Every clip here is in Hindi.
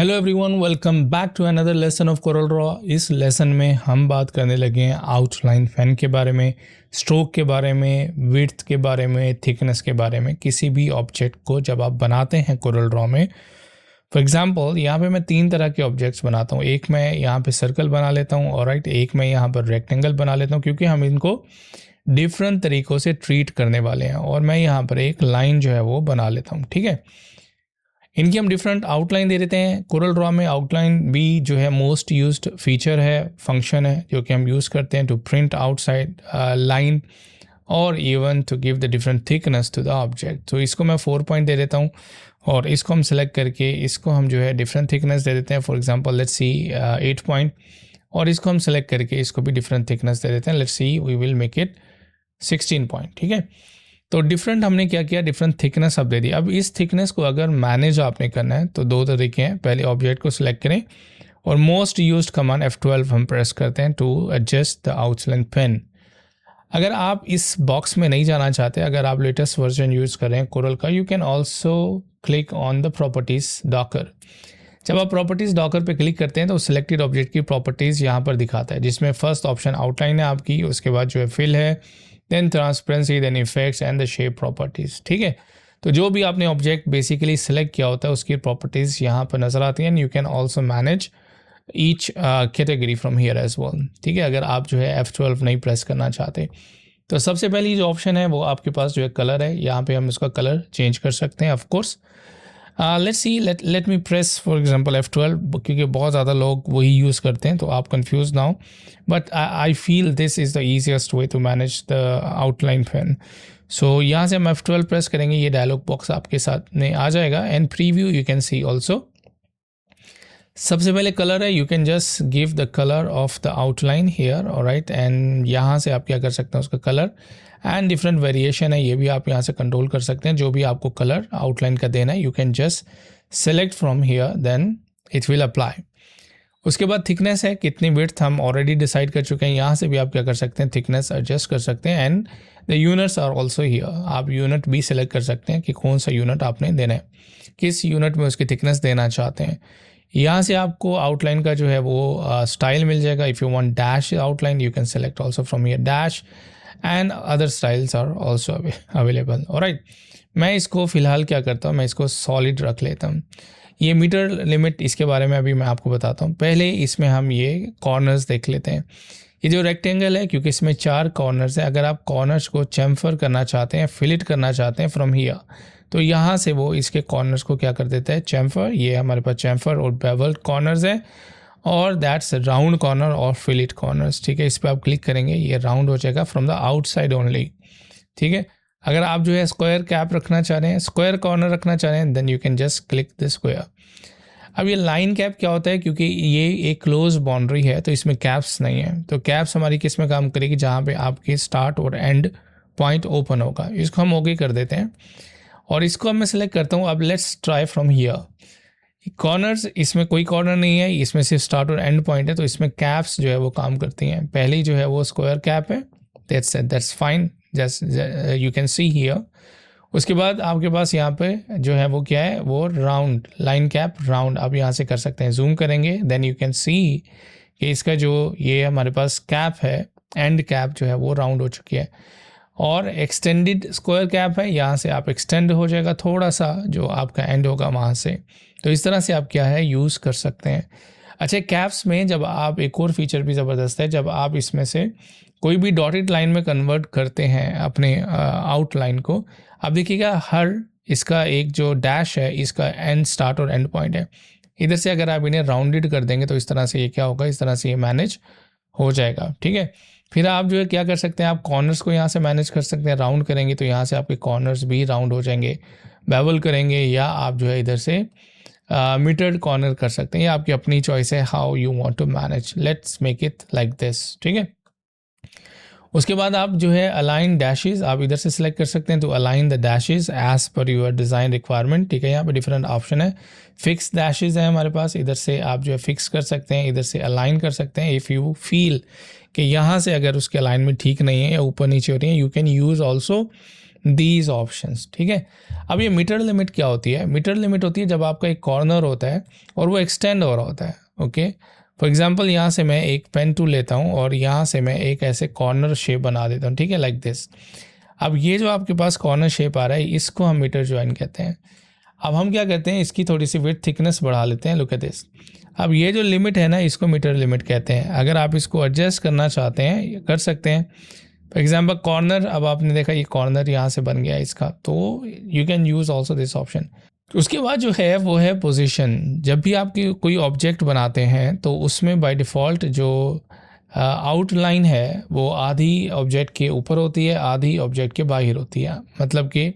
Hello everyone, welcome back to another lesson of Corel Draw. इस लेसन में हम बात करने लगे हैं आउटलाइन फैन के बारे में, स्ट्रोक के बारे में, विड्थ के बारे में, थिकनेस के बारे में। किसी भी ऑब्जेक्ट को जब आप बनाते हैं कोरल ड्रॉ में, फॉर एग्जांपल यहाँ पे मैं 3 तरह के ऑब्जेक्ट्स बनाता हूँ। एक मैं यहाँ पे सर्कल बना लेता हूँ और राइट, एक मैं यहाँ पर रेक्टेंगल बना लेता हूँ, क्योंकि हम इनको डिफरेंट तरीक़ों से ट्रीट करने वाले हैं। और मैं यहाँ पर एक लाइन जो है वो बना लेता हूँ। ठीक है, इनकी हम डिफरेंट आउटलाइन दे देते हैं। कोरल ड्रॉ में आउटलाइन भी जो है मोस्ट यूज्ड फीचर है, फंक्शन है, जो कि हम यूज़ करते हैं टू प्रिंट आउटसाइड लाइन और even to give the different thickness to the object. तो इसको मैं 4 पॉइंट दे देता हूँ और इसको हम सेलेक्ट करके इसको हम जो है डिफरेंट थिकनेस दे देते हैं। For example let's see 8 point, और इसको हम सेलेक्ट करके इसको भी डिफरेंट थिकनेस दे देते हैं। Let's see we will make it 16 point. ठीक है, तो डिफरेंट हमने क्या किया, डिफरेंट थिकनेस अब दे दी। अब इस थिकनेस को अगर मैनेज आपने करना है तो 2 तरीके हैं। पहले ऑब्जेक्ट को सिलेक्ट करें और मोस्ट यूज्ड कमांड F12 हम प्रेस करते हैं to adjust the outline pen. अगर आप इस बॉक्स में नहीं जाना चाहते, अगर आप लेटेस्ट वर्जन यूज़ कर रहे हैं कोरल का, you can also click on the properties Docker. जब आप प्रॉपर्टीज़ डॉकर पे क्लिक करते हैं तो सिलेक्टेड ऑब्जेक्ट की प्रॉपर्टीज़ यहाँ पर दिखाता है, जिसमें फर्स्ट ऑप्शन आउटलाइन है आपकी, उसके बाद जो है फिल है, then transparency, then effects and the shape properties. ठीक है, तो जो भी आपने ऑब्जेक्ट बेसिकली सिलेक्ट किया होता है उसकी प्रॉपर्टीज़ यहाँ पर नज़र आती हैं। You can also manage each category from here as well. ठीक है, अगर आप जो है F12 नहीं प्रेस करना चाहते तो सबसे पहली जो ऑप्शन है वो आपके पास जो है कलर है। यहाँ पे हम इसका कलर चेंज कर सकते हैं of course. Let's see, let me press for example F12, क्योंकि बहुत ज़्यादा लोग वही यूज़ करते हैं, तो आप कंफ्यूज ना हो, but I feel this is the easiest way to manage the outline pane. So यहाँ से हम F12 प्रेस करेंगे, ये डायलॉग बॉक्स आपके साथ में आ जाएगा and preview you can see also. सबसे पहले कलर है, you can just give the colour of the outline here, alright, and यहाँ से आप क्या कर सकते हैं उसका कलर एंड डिफरेंट वेरिएशन है, ये भी आप यहाँ से कंट्रोल कर सकते हैं। जो भी आपको कलर आउटलाइन का देना है you can just select from here, then it will apply. उसके बाद थिकनेस है, कितनी विड्थ हम ऑलरेडी डिसाइड कर चुके हैं। यहाँ से भी आप क्या कर सकते हैं, थिकनेस एडजस्ट कर सकते हैं and the units are also here. आप यूनिट भी सिलेक्ट कर सकते हैं कि कौन सा यूनिट आपने देना है, किस यूनिट में उसकी थिकनेस देना चाहते हैं। यहाँ से आपको आउटलाइन का जो है वो स्टाइल मिल जाएगा। If you want dash outline you can select also from here dash and other styles are also available. Alright, मैं इसको फ़िलहाल क्या करता हूँ, मैं इसको सॉलिड रख लेता हूँ। ये मीटर लिमिट, इसके बारे में अभी मैं आपको बताता हूँ। पहले इसमें हम ये कॉर्नर्स देख लेते हैं। ये जो रेक्टेंगल है, क्योंकि इसमें 4 कॉर्नर्स है, अगर आप कॉर्नर्स को चैम्फर करना चाहते हैं, फिलिट करना चाहते हैं फ्रॉम हियर, तो यहाँ से वो इसके कॉर्नर्स को क्या कर देता है, चैम्फर। ये हमारे पास चैम्फर और बेवल्ड कॉर्नर्स है, और दैट्स राउंड कॉर्नर और फिलिट कॉर्नर्स। ठीक है, इस पर आप क्लिक करेंगे, ये राउंड हो जाएगा फ्रॉम द आउटसाइड ओनली। ठीक है, अगर आप जो है स्क्वायर कैप रखना चाह रहे हैं, स्क्वायर कॉर्नर रखना चाह रहे हैं, then you can just click the square. अब ये लाइन कैप क्या होता है, क्योंकि ये एक क्लोज बाउंड्री है तो इसमें कैप्स नहीं है, तो कैप्स हमारी किस में काम करेगी, जहाँ पे आपके स्टार्ट और एंड पॉइंट ओपन होगा। इसको हम ओके कर देते हैं और इसको अब मैं सेलेक्ट करता हूँ। अब let's try from here. Corners, इसमें कोई कॉर्नर नहीं है, इसमें सिर्फ स्टार्ट और एंड पॉइंट है, तो इसमें कैप्स जो है वो काम करती हैं। पहली जो है वो स्क्वायर कैप है, that's fine, just you can see here. उसके बाद आपके पास यहाँ पे जो है वो क्या है, वो राउंड लाइन कैप राउंड आप यहाँ से कर सकते हैं। जूम करेंगे देन यू कैन सी कि इसका जो ये हमारे पास कैप है, एंड कैप जो है वो राउंड हो चुकी है। और एक्सटेंडेड स्क्वायर कैप है, यहाँ से आप एक्सटेंड हो जाएगा थोड़ा सा, जो आपका एंड होगा वहाँ से। तो इस तरह से आप क्या है यूज़ कर सकते हैं। अच्छा, कैप्स में जब आप, एक और फीचर भी ज़बरदस्त है, जब आप इसमें से कोई भी डॉटेड लाइन में कन्वर्ट करते हैं अपने आउटलाइन को, आप देखिएगा हर इसका एक जो डैश है, इसका एंड स्टार्ट और एंड पॉइंट है। इधर से अगर आप इन्हें राउंडेड कर देंगे तो इस तरह से ये क्या होगा, इस तरह से ये मैनेज हो जाएगा। ठीक है, फिर आप जो है क्या कर सकते हैं, आप कॉर्नर्स को यहाँ से मैनेज कर सकते हैं। राउंड करेंगे तो यहाँ से आपके कॉर्नर्स भी राउंड हो जाएंगे। बेवल करेंगे या आप जो है इधर से मीटर्ड कॉर्नर कर सकते हैं, ये आपकी अपनी चॉइस है, how you want to manage. Let's make it like this. ठीक है, उसके बाद आप जो है अलाइन डैशेस आप इधर से सिलेक्ट कर सकते हैं, तो align the dashes as per your design requirement. ठीक है, यहाँ पे डिफरेंट ऑप्शन है। फिक्स डैशेस है हमारे पास, इधर से आप जो है फिक्स कर सकते हैं, इधर से अलाइन कर सकते हैं। इफ़ यू फील कि यहाँ से अगर उसके अलाइनमेंट ठीक नहीं है या ऊपर नीचे हो रही है, you can use also these options, ठीक है। अब ये मीटर लिमिट क्या होती है? मीटर लिमिट होती है जब आपका एक कॉर्नर होता है और वो एक्सटेंड हो रहा होता है, ओके। फॉर एग्जांपल यहाँ से मैं एक पेन टूल लेता हूँ और यहाँ से मैं एक ऐसे कॉर्नर शेप बना देता हूँ, ठीक है, लाइक दिस। अब ये जो आपके पास कॉर्नर शेप आ रहा है इसको हम मीटर ज्वाइन कहते हैं। अब हम क्या करते हैं, इसकी थोड़ी सी विड्थ थिकनेस बढ़ा लेते हैं, लुक एट दिस। अब ये जो लिमिट है ना, इसको मीटर लिमिट कहते हैं। अगर आप इसको एडजस्ट करना चाहते हैं कर सकते हैं। फॉर एग्जांपल कॉर्नर, अब आपने देखा ये कॉर्नर यहाँ से बन गया इसका, तो you can use also this option. उसके बाद जो है वो है पोजीशन। जब भी आप कोई ऑब्जेक्ट बनाते हैं तो उसमें बाय डिफ़ॉल्ट जो आउटलाइन है वो आधी ऑब्जेक्ट के ऊपर होती है, आधी ऑब्जेक्ट के बाहर होती है, मतलब कि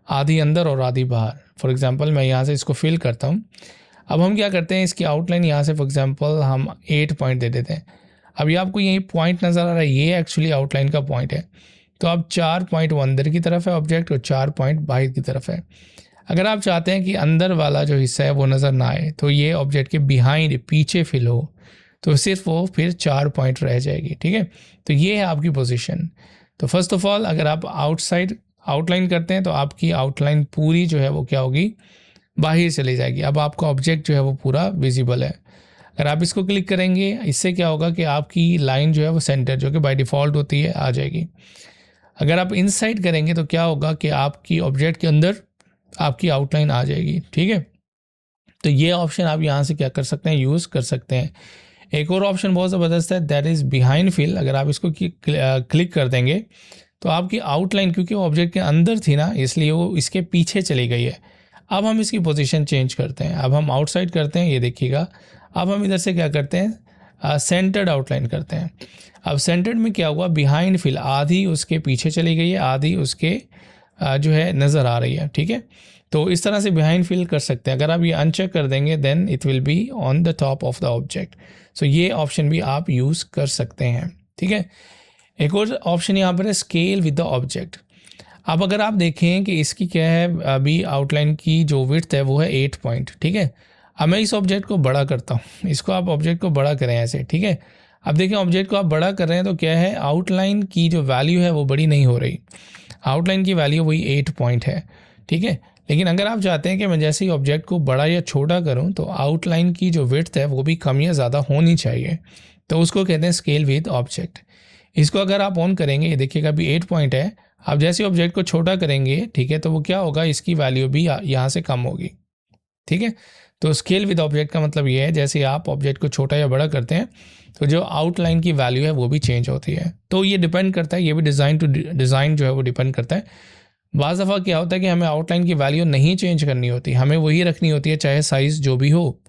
आधी अंदर और आधी बाहर। फॉर एग्जांपल मैं यहाँ से इसको फिल करता हूँ। अब हम क्या करते हैं, इसकी आउटलाइन यहाँ से फॉर एग्जांपल हम 8 पॉइंट दे देते हैं। अभी आपको यही पॉइंट नज़र आ रहा है, ये एक्चुअली आउटलाइन का पॉइंट है। तो अब 4 पॉइंट वो अंदर की तरफ है ऑब्जेक्ट और 4 पॉइंट बाहर की तरफ है। अगर आप चाहते हैं कि अंदर वाला जो हिस्सा है वो नज़र ना आए, तो ये ऑब्जेक्ट के बिहाइंड पीछे फिल हो, तो सिर्फ वो फिर 4 पॉइंट रह जाएगी, ठीक है। तो ये है आपकी पोजीशन। तो फर्स्ट ऑफ ऑल अगर आप आउटसाइड आउटलाइन करते हैं तो आपकी आउटलाइन पूरी जो है वो क्या होगी, बाहर चली जाएगी। अब आपका ऑब्जेक्ट जो है वो पूरा विजिबल है। अगर आप इसको क्लिक करेंगे, इससे क्या होगा कि आपकी लाइन जो है वो सेंटर, जो कि बाय डिफ़ॉल्ट होती है, आ जाएगी। अगर आप इनसाइड करेंगे तो क्या होगा कि आपकी ऑब्जेक्ट के अंदर आपकी आउटलाइन आ जाएगी, ठीक है। तो ये ऑप्शन आप यहाँ से क्या कर सकते हैं, यूज़ कर सकते हैं। एक और ऑप्शन बहुत ज़बरदस्त है, दैट इज़ बिहाइंड फिल। अगर आप इसको क्लिक कर देंगे तो आपकी आउटलाइन, क्योंकि वो ऑब्जेक्ट के अंदर थी ना, इसलिए वो इसके पीछे चली गई है। अब हम इसकी पोजीशन चेंज करते हैं। अब हम आउटसाइड करते हैं, ये देखिएगा। अब हम इधर से क्या करते हैं, सेंटर्ड आउटलाइन करते हैं। अब सेंटर्ड में क्या हुआ, बिहाइंड फिल, आधी उसके पीछे चली गई है, आधी उसके जो है नज़र आ रही है, ठीक है। तो इस तरह से बिहाइंड फिल कर सकते हैं। अगर आप ये अनचेक कर देंगे then it will be on the top of the object. So ये ऑप्शन भी आप यूज़ कर सकते हैं, ठीक है। एक और ऑप्शन यहाँ पर है स्केल विद द ऑब्जेक्ट। अब अगर आप देखें कि इसकी क्या है, अभी आउटलाइन की जो विड्थ है वो है 8 पॉइंट, ठीक है। अब मैं इस ऑब्जेक्ट को बड़ा करता हूँ, इसको आप ऑब्जेक्ट को बड़ा करें ऐसे, ठीक है। अब देखें ऑब्जेक्ट को आप बड़ा कर रहे हैं तो क्या है, आउटलाइन की जो वैल्यू है वो बड़ी नहीं हो रही। आउटलाइन की वैल्यू वही 8 पॉइंट है, ठीक है। लेकिन अगर आप चाहते हैं कि मैं जैसे ही ऑब्जेक्ट को बड़ा या छोटा करूं तो आउटलाइन की जो विड्थ है वो भी कम या ज़्यादा होनी चाहिए, तो उसको कहते हैं स्केल विद ऑब्जेक्ट। इसको अगर आप ऑन करेंगे, ये देखिएगा अभी 8 पॉइंट है। आप जैसे ऑब्जेक्ट को छोटा करेंगे, ठीक है, तो वो क्या होगा, इसकी वैल्यू भी यहाँ से कम होगी, ठीक है। तो स्केल विद ऑब्जेक्ट का मतलब ये है, जैसे आप ऑब्जेक्ट को छोटा या बड़ा करते हैं तो जो आउटलाइन की वैल्यू है वो भी चेंज होती है। तो ये डिपेंड करता है, ये भी डिज़ाइन टू डिज़ाइन जो है वो डिपेंड करता है। बाज़ दफ़ा क्या होता है कि हमें आउटलाइन की वैल्यू नहीं चेंज करनी होती, हमें वही रखनी होती है चाहे साइज़ जो भी हो।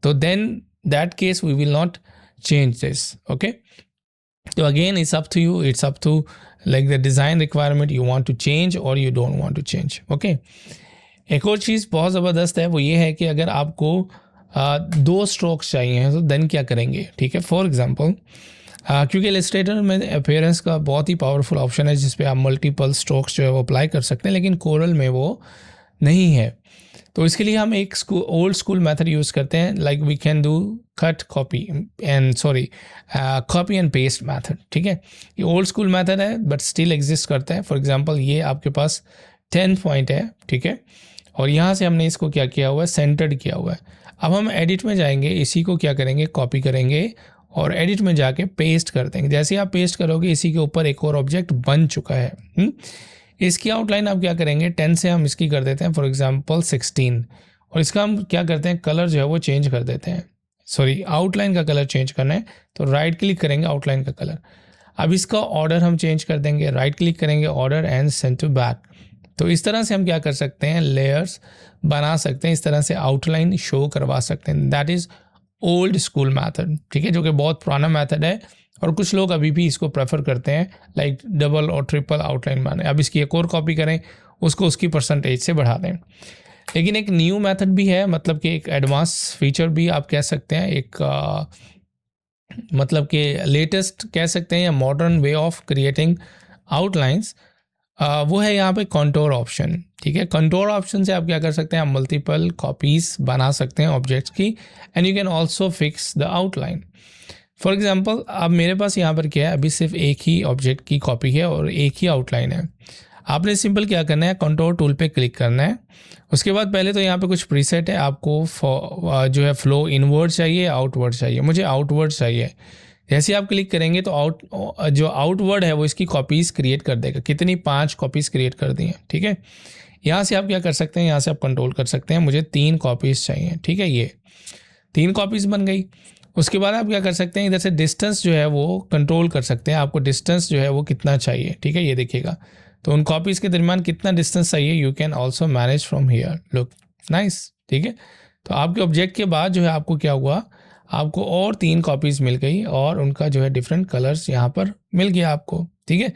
तो then that case we will not change this, okay. तो again it's up to you, it's up to like the design requirement, you want to change और you don't want to change, okay. एक और चीज़ बहुत ज़बरदस्त है, वो ये है कि अगर आपको 2 स्ट्रोक्स चाहिए तो देन क्या करेंगे, ठीक है। फॉर एग्जांपल क्योंकि इलस्ट्रेटर में अपीयरेंस का बहुत ही पावरफुल ऑप्शन है जिस पे आप मल्टीपल स्ट्रोक्स जो है वो अप्लाई कर सकते हैं, लेकिन कोरल में वो नहीं है। तो इसके लिए हम एक ओल्ड स्कूल मेथड यूज़ करते हैं, like we can do copy and paste method, ठीक है। ये ओल्ड स्कूल मेथड है बट स्टिल एग्जिस्ट करता है। फॉर एग्जांपल ये आपके पास 10 पॉइंट है, ठीक है, और यहाँ से हमने इसको क्या किया हुआ है, सेंटर्ड किया हुआ है। अब हम एडिट में जाएंगे, इसी को क्या करेंगे, कॉपी करेंगे और एडिट में जाके पेस्ट कर देंगे। जैसे आप पेस्ट करोगे इसी के ऊपर एक और ऑब्जेक्ट बन चुका है। इसकी आउटलाइन आप क्या करेंगे, 10 से हम इसकी कर देते हैं फॉर एग्जांपल 16, और इसका हम क्या करते हैं, कलर जो है वो चेंज कर देते हैं। सॉरी, आउटलाइन का कलर चेंज करना है तो राइट क्लिक करेंगे, आउटलाइन का कलर। अब इसका ऑर्डर हम चेंज कर देंगे, राइट क्लिक करेंगे, order and send to back. तो इस तरह से हम क्या कर सकते हैं, लेयर्स बना सकते हैं, इस तरह से आउटलाइन शो करवा सकते हैं। That is old school method, ठीक है, जो कि बहुत पुराना मैथड है और कुछ लोग अभी भी इसको प्रेफर करते हैं, लाइक डबल और ट्रिपल आउटलाइन बनाए। अब इसकी एक और कॉपी करें, उसको उसकी परसेंटेज से बढ़ा दें। लेकिन एक न्यू मेथड भी है, मतलब कि एक एडवांस फीचर भी आप कह सकते हैं, एक मतलब कि लेटेस्ट कह सकते हैं या modern way of creating outlines, वो है यहाँ पे कंटूर ऑप्शन, ठीक है। कंटूर ऑप्शन से आप क्या कर सकते हैं, आप मल्टीपल कॉपीज़ बना सकते हैं ऑब्जेक्ट्स की, and you can also fix the outline. For example अब मेरे पास यहाँ पर क्या है, अभी सिर्फ एक ही ऑब्जेक्ट की कॉपी है और एक ही आउटलाइन है। आपने सिंपल क्या करना है, कंट्रोल टूल पे क्लिक करना है। उसके बाद पहले तो यहाँ पे कुछ प्रीसेट है, आपको जो है फ्लो इनवर्ड चाहिए, आउटवर्ड चाहिए। मुझे आउटवर्ड चाहिए। जैसे आप क्लिक करेंगे तो जो आउटवर्ड है वो इसकी कॉपीज़ क्रिएट कर देगा। कितनी, 5 कॉपीज़ क्रिएट कर दी हैं, ठीक है। यहाँ से आप क्या कर सकते हैं, यहाँ से आप कंट्रोल कर सकते हैं, मुझे 3 कॉपीज़ चाहिए, ठीक है। ये 3 कॉपीज़ बन गई। उसके बाद आप क्या कर सकते हैं, इधर से डिस्टेंस जो है वो कंट्रोल कर सकते हैं। आपको डिस्टेंस जो है वो कितना चाहिए, ठीक है, ये देखिएगा। तो उन कॉपीज़ के दरमियान कितना डिस्टेंस चाहिए, you can also manage from here, look nice, ठीक है। तो आपके ऑब्जेक्ट के बाद जो है आपको क्या हुआ, आपको और 3 कॉपीज़ मिल गई और उनका जो है डिफरेंट कलर्स यहाँ पर मिल गया आपको, ठीक है।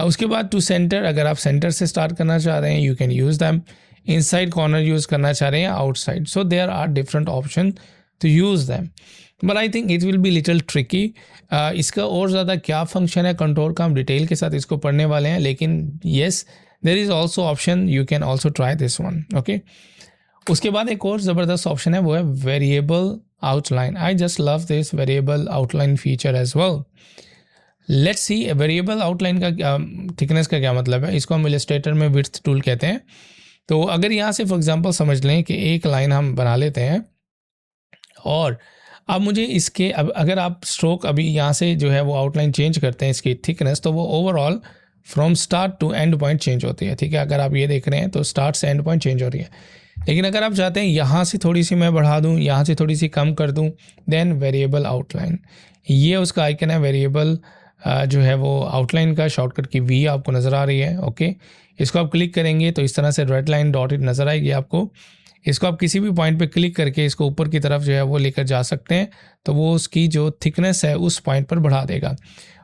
उसके बाद टू सेंटर, अगर आप सेंटर से स्टार्ट करना चाह रहे हैं, you can use them. Inside corner use करना चाह रहे हैं, outside, so there are different option to use them, but I think it will be little tricky. इसका और ज़्यादा क्या फंक्शन है कंट्रोल का, हम डिटेल के साथ इसको पढ़ने वाले हैं, लेकिन yes there is also option, you can also try this one, okay. उसके बाद एक और ज़बरदस्त ऑप्शन है, वो है variable outline. I just love this variable outline feature as well. Let's see variable outline का थिकनेस का क्या मतलब है। इसको हम इलस्ट्रेटर में विड्थ टूल कहते हैं। तो अगर यहाँ से फॉर एग्जांपल समझ लें कि एक लाइन हम बना लेते हैं और अब मुझे इसके अगर आप स्ट्रोक अभी यहाँ से जो है वो आउटलाइन चेंज करते हैं इसकी थिकनेस, तो वो overall from start to end point change होती है, ठीक है। अगर आप ये देख रहे हैं तो स्टार्ट से एंड पॉइंट चेंज हो रही है। लेकिन अगर आप चाहते हैं यहाँ से थोड़ी सी मैं बढ़ा दूँ, यहाँ से थोड़ी सी कम कर दूँ, देन वेरिएबल आउटलाइन, ये उसका आइकन है। वेरिएबल जो है वो आउटलाइन का शॉर्टकट की वी आपको नज़र आ रही है, ओके। इसको आप क्लिक करेंगे तो इस तरह से रेड लाइन डॉटेड नज़र आएगी आपको। इसको आप किसी भी पॉइंट पे क्लिक करके इसको ऊपर की तरफ जो है वो लेकर जा सकते हैं, तो वो उसकी जो थिकनेस है उस पॉइंट पर बढ़ा देगा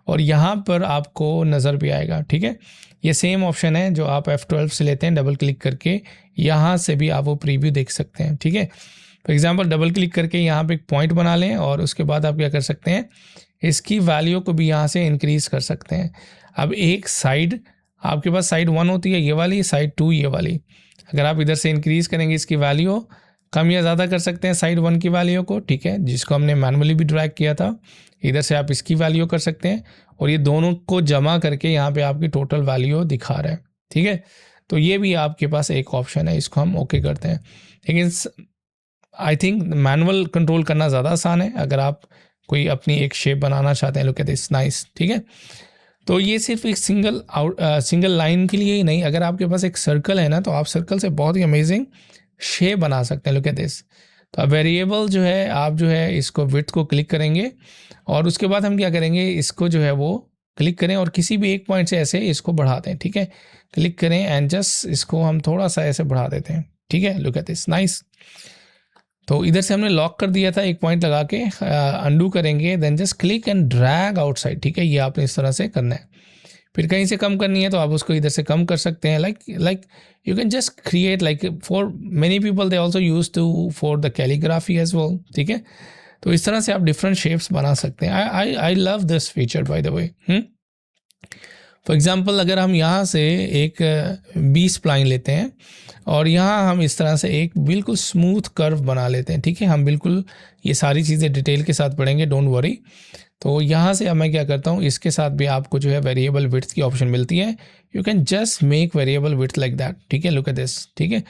और यहाँ पर आपको नज़र भी आएगा, ठीक है। ये सेम ऑप्शन है जो आप F12 से लेते हैं, डबल क्लिक करके यहाँ से भी आप वो प्रीव्यू देख सकते हैं, ठीक है। फॉर एग्जांपल डबल क्लिक करके यहाँ पे एक पॉइंट बना लें और उसके बाद आप क्या कर सकते हैं, इसकी वैल्यू को भी यहाँ से इंक्रीज़ कर सकते हैं। अब एक साइड आपके पास साइड 1 होती है ये वाली, साइड 2 ये वाली। अगर आप इधर से इंक्रीज़ करेंगे इसकी वैल्यू, कम या ज़्यादा कर सकते हैं साइड 1 की वैल्यू को, ठीक है, जिसको हमने मैनुअली भी ड्रैग किया था। इधर से आप इसकी वैल्यू कर सकते हैं और ये दोनों को जमा करके यहाँ पे आपकी टोटल वैल्यू दिखा रहा है, ठीक है। तो ये भी आपके पास एक ऑप्शन है, इसको हम ओके करते हैं। लेकिन आई थिंक मैनुअल कंट्रोल करना ज़्यादा आसान है अगर आप कोई अपनी एक शेप बनाना चाहते हैं। लुक एट दिस, नाइस, ठीक है। तो ये सिर्फ एक सिंगल लाइन के लिए ही नहीं, अगर आपके पास एक सर्कल है ना तो आप सर्कल से बहुत ही अमेजिंग शेप बना सकते हैं। Look at this. तो अब वेरिएबल जो है आप जो है इसको विड्थ को क्लिक करेंगे और उसके बाद हम क्या करेंगे, इसको जो है वो क्लिक करें और किसी भी एक पॉइंट से ऐसे इसको बढ़ा दें, ठीक है। क्लिक करें एंड जस्ट इसको हम थोड़ा सा ऐसे बढ़ा देते हैं, ठीक है। Look at this, nice. तो इधर से हमने लॉक कर दिया था एक पॉइंट लगा के, अंडू करेंगे, then just click and drag outside, ठीक है। ये आपने इस तरह से करना है। फिर कहीं से कम करनी है तो आप उसको इधर से कम कर सकते हैं। Like you can just create, like for many people they also use to for the calligraphy as well, ठीक है। तो इस तरह से आप डिफरेंट शेप्स बना सकते हैं। I love this feature by the way. For example अगर हम यहाँ से एक 20 स्प्लाइन लेते हैं और यहाँ हम इस तरह से एक बिल्कुल स्मूथ कर्व बना लेते हैं, ठीक है। हम बिल्कुल ये सारी चीज़ें डिटेल के साथ पढ़ेंगे, डोंट वरी। तो यहाँ से अब मैं क्या करता हूँ, इसके साथ भी आपको जो है वेरिएबल विड्थ की ऑप्शन मिलती है। You can just make variable width like that, ठीक है। लुक एट दिस, ठीक है।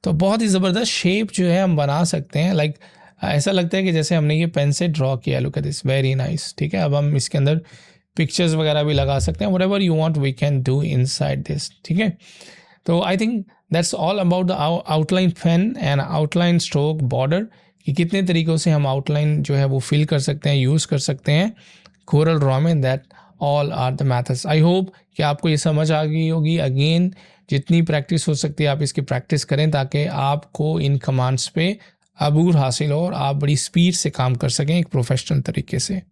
तो बहुत ही ज़बरदस्त शेप जो है हम बना सकते हैं। लाइक ऐसा लगता है कि जैसे हमने ये पेन से ड्रॉ किया। Look at this, very nice, ठीक है। अब हम इसके अंदर पिक्चर्स वगैरह भी लगा सकते हैं, whatever you want we can do inside this, ठीक है। तो I think that's all about the outline pen and outline stroke border, कि कितने तरीक़ों से हम आउटलाइन जो है वो फिल कर सकते हैं, यूज़ कर सकते हैं कोरल ड्रॉ में। That all are the methods. I hope कि आपको ये समझ आ गई होगी। अगेन जितनी प्रैक्टिस हो सकती है आप इसकी प्रैक्टिस करें ताकि आपको इन कमांड्स पे अबूर हासिल हो और आप बड़ी स्पीड से काम कर सकें एक प्रोफेशनल तरीके से।